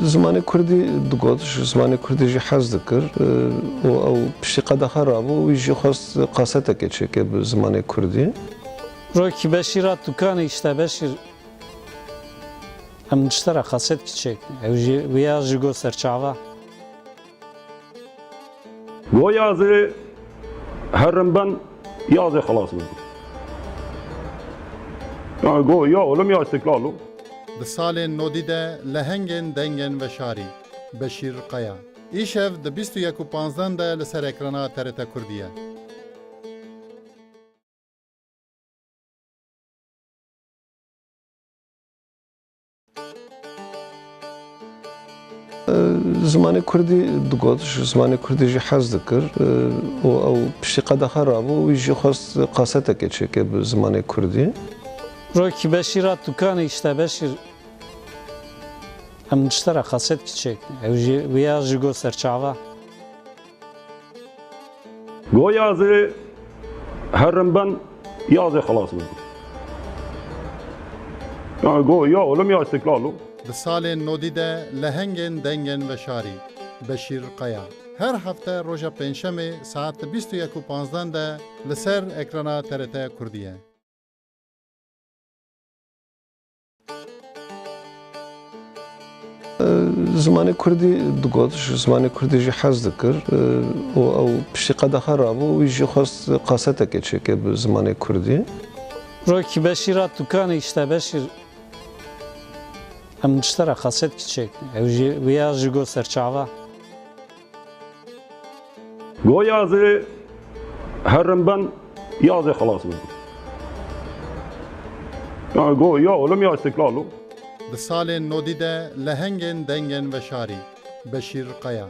زمانی کردی دگوتش زمانی کردی جی حز دکر و او پشتی قده خرابو و جی خواست قاسته که چه که به زمانی کردی رو کی بشیرات دکان işte بشیر هم نشترى قاسد كتشيك ويا جيجو سرچاوا و yazı herrimben yazı خلاص بزن yani ya oğlum ya istiklalu Di salên nodî de lehengên dengên veşarî Beşîr Qaya. Îşev di 21 de li ser ekrana TRT Kurdî ye. زمانی کردی دگوتش زمانی کردی جی حز دکر و او پشتی قده خرابو و جی خواست قاسته که چه که به زمانی کردی رو کی بشیرات دکان işte بشیر هم نشترى قاسد كتشيك ويا جيجو سرچاوا و yazı herrimben yazı خلاص بزن yani ya oğlum ya istiklalu Di salên nodî de lehengên dengên veşarî Beşîr Qaya. Her hafte roja pênşemê saat 21:15 de li ser ekrana TRT Kurdî ye. زمانی کردی دگوتش زمانی کردی جی حز دکر و او پشتی قده خرابو و جی خواست قاسته که چه که به زمانی کردی رو کی بشیرات دکان işte بشیر هم نشترى قاسد كتشيك ويا جيجو سرچاوا و yazı herrimben yazı خلاص بزن yani ya oğlum ya istiklalu Di salên nodî de lehengên dengên veşarî Beşîr Qaya.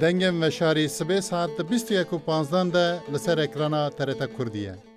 Dengên veşarî sibê saat 21:15 de li ser ekrana TRT Kurdî ye.